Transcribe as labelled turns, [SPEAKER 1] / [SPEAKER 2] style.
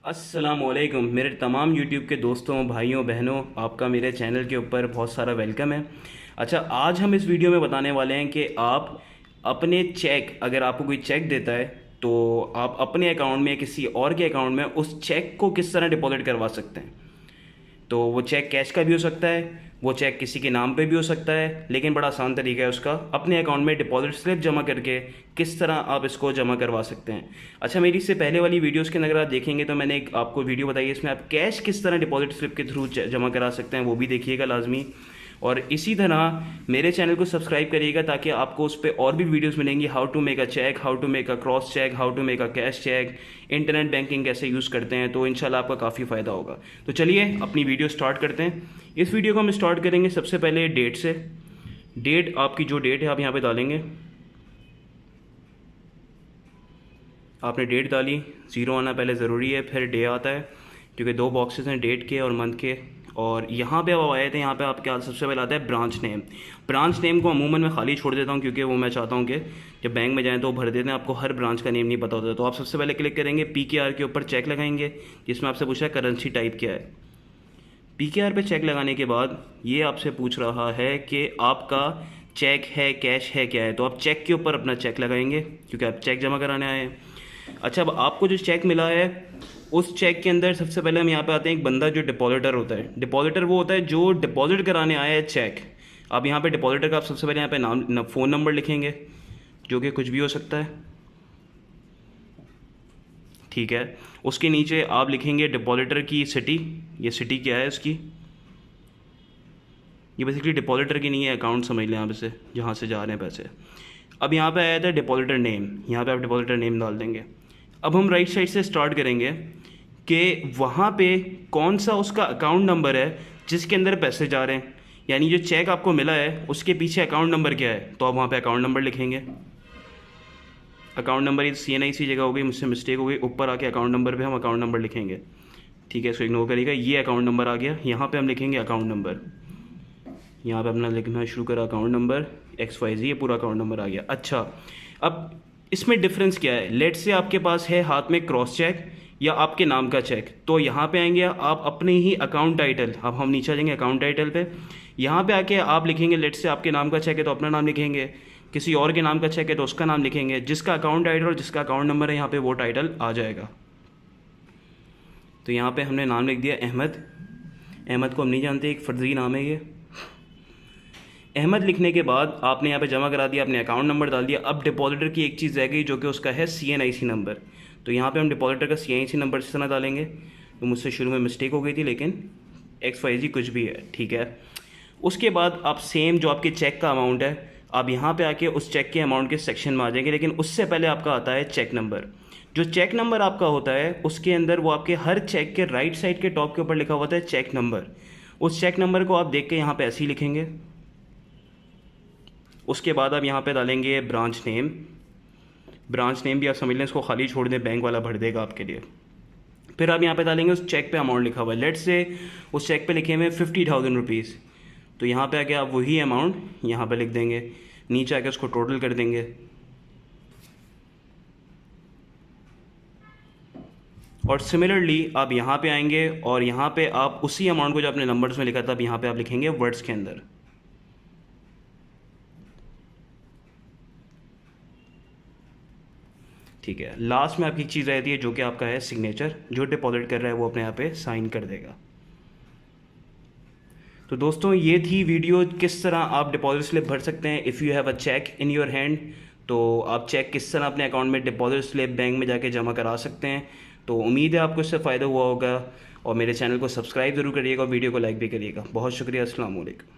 [SPEAKER 1] अस्सलामुअलैकुम मेरे तमाम यूट्यूब के दोस्तों, भाइयों, बहनों, आपका मेरे चैनल के ऊपर बहुत सारा वेलकम है। अच्छा, आज हम इस वीडियो में बताने वाले हैं कि आप अपने चेक, अगर आपको कोई चेक देता है तो आप अपने अकाउंट में या किसी और के अकाउंट में उस चेक को किस तरह डिपॉजिट करवा सकते हैं। तो वो चेक कैश का भी हो सकता है, वो चेक किसी के नाम पे भी हो सकता है, लेकिन बड़ा आसान तरीका है उसका, अपने अकाउंट में डिपॉजिट स्लिप जमा करके किस तरह आप इसको जमा करवा सकते हैं। अच्छा, मेरी इससे पहले वाली वीडियोस के अंदर अगर आप देखेंगे तो मैंने एक आपको वीडियो बताई है, इसमें आप कैश किस तरह डिपॉजिट स्लिप के थ्रू जमा करा सकते हैं, वो भी देखिएगा लाजमी। और इसी तरह मेरे चैनल को सब्सक्राइब करिएगा ताकि आपको उस पर और भी वीडियोस मिलेंगी, how to make a cheque, how to make a cross cheque, how to make a cash cheque, internet banking कैसे यूज़ करते हैं। तो इंशाल्लाह आपका काफ़ी फ़ायदा होगा। तो चलिए अपनी वीडियो स्टार्ट करते हैं। इस वीडियो को हम स्टार्ट करेंगे सबसे पहले डेट से। डेट, आपकी जो डेट है आप यहाँ पे डालेंगे। आपने डेट डाली, ज़ीरो आना पहले ज़रूरी है, फिर डे आता है, क्योंकि दो बॉक्सेस हैं, डेट के और मंथ के। और यहाँ पे अब आए थे, यहाँ पे आपके सबसे पहले आता है ब्रांच नेम। ब्रांच नेम को अमूमन मैं खाली छोड़ देता हूँ, क्योंकि वो मैं चाहता हूँ कि जब बैंक में जाएँ तो भर देते हैं, आपको हर ब्रांच का नेम नहीं पता होता। तो आप सबसे पहले क्लिक करेंगे PKR के ऊपर, चेक लगाएंगे, जिसमें आपसे पूछा है करेंसी टाइप क्या है। PKR पे चेक लगाने के बाद ये आपसे पूछ रहा है कि आपका चेक है, कैश है, क्या है। तो आप चेक के ऊपर अपना चेक लगाएंगे, क्योंकि आप चेक जमा कराने आए हैं। अच्छा, अब आपको जो चेक मिला है उस चेक के अंदर सबसे पहले हम यहाँ पे आते हैं, एक बंदा जो डिपॉजिटर होता है। डिपॉजिटर वो होता है जो डिपॉजिट कराने आया है चेक। अब यहाँ पे डिपॉजिटर का आप सबसे पहले यहाँ पे नाम, फ़ोन नंबर लिखेंगे, जो कि कुछ भी हो सकता है, ठीक है। उसके नीचे आप लिखेंगे डिपॉजिटर की सिटी, ये सिटी क्या है उसकी, ये बेसिकली डिपॉजिटर की नहीं है, अकाउंट समझ लें आप इसे, जहाँ से जा रहे हैं पैसे। अब यहाँ पे आया था डिपॉजिटर नेम, यहाँ पे आप डिपॉजिटर नेम डाल देंगे। अब हम राइट साइड से स्टार्ट करेंगे कि वहाँ पे कौन सा उसका अकाउंट नंबर है जिसके अंदर पैसे जा रहे हैं, यानी जो चेक आपको मिला है उसके पीछे अकाउंट नंबर क्या है। तो आप वहाँ पे अकाउंट नंबर लिखेंगे। अकाउंट नंबर ये CNIC जगह हो गई, मुझसे मिस्टेक हो गई, ऊपर आके अकाउंट नंबर पे हम अकाउंट नंबर लिखेंगे, ठीक है। इसको इग्नोर करिएगा, ये अकाउंट नंबर आ गया, यहाँ पे हम लिखेंगे अकाउंट नंबर। यहाँ पे अपना लिखना शुरू करा अकाउंट नंबर XYZ, ये पूरा अकाउंट नंबर आ गया। अच्छा, अब इसमें डिफरेंस क्या है। लेट से आपके पास है हाथ में क्रॉस चेक या आपके नाम का चेक, तो यहाँ पे आएंगे आप अपने ही अकाउंट टाइटल। अब हम नीचे आ जाएंगे अकाउंट टाइटल पे, यहाँ पे आके आप लिखेंगे, लेट से आपके नाम का चेक है तो अपना नाम लिखेंगे, किसी और के नाम का चेक है तो उसका नाम लिखेंगे, जिसका अकाउंट टाइटल और जिसका अकाउंट नंबर है यहाँ पे वो टाइटल आ जाएगा। तो यहाँ पे हमने नाम लिख दिया अहमद। अहमद को हम नहीं जानते, एक फर्जी नाम है ये। अहमद लिखने के बाद आपने यहाँ पे जमा करा दिया, अपने अकाउंट नंबर डाल दिया। अब डिपॉजिटर की एक चीज़ रह गई, जो कि उसका है CNIC नंबर। तो यहाँ पे हम डिपॉजिटर का CNIC नंबर इस तरह डालेंगे। तो मुझसे शुरू में मिस्टेक हो गई थी, लेकिन XYZ कुछ भी है, ठीक है। उसके बाद आप सेम जो आपके चेक का अमाउंट है, आप यहाँ पे आके उस चेक के अमाउंट के सेक्शन में आ जाएंगे, लेकिन उससे पहले आपका आता है चेक नंबर। जो चेक नंबर आपका होता है उसके अंदर वो आपके हर चेक के राइट साइड के टॉप के ऊपर लिखा होता है चेक नंबर। उस चेक नंबर को आप देख के यहाँ पे ऐसे ही लिखेंगे। उसके बाद आप यहाँ पे डालेंगे ब्रांच नेम। ब्रांच नेम भी आप समझ लें, इसको खाली छोड़ दें, बैंक वाला भर देगा आपके लिए। फिर आप यहाँ पे डालेंगे उस चेक पे अमाउंट लिखा हुआ है। लेट से उस चेक पे लिखे हुए 50,000 रुपीज़, तो यहाँ पे आके आप वही अमाउंट यहाँ पे लिख देंगे, नीचे आके उसको टोटल कर देंगे। और सिमिलरली आप यहाँ पे आएंगे और यहाँ पे आप उसी अमाउंट को जो आपने नंबर्स में लिखा था, अब यहाँ पे आप लिखेंगे वर्ड्स के अंदर। ठीक है, लास्ट में आपकी एक चीज़ रहती है जो कि आपका है सिग्नेचर। जो डिपॉजिट कर रहा है वो अपने यहाँ पे साइन कर देगा। तो दोस्तों, ये थी वीडियो, किस तरह आप डिपॉजिट स्लिप भर सकते हैं if you have a cheque in your hand. तो आप चेक किस तरह अपने अकाउंट में डिपॉजिट स्लिप बैंक में जाके जमा करा सकते हैं। तो उम्मीद है आपको इससे फ़ायदा हुआ होगा, और मेरे चैनल को सब्सक्राइब ज़रूर करिएगा और वीडियो को लाइक भी करिएगा। बहुत शुक्रिया, अस्सलाम वालेकुम।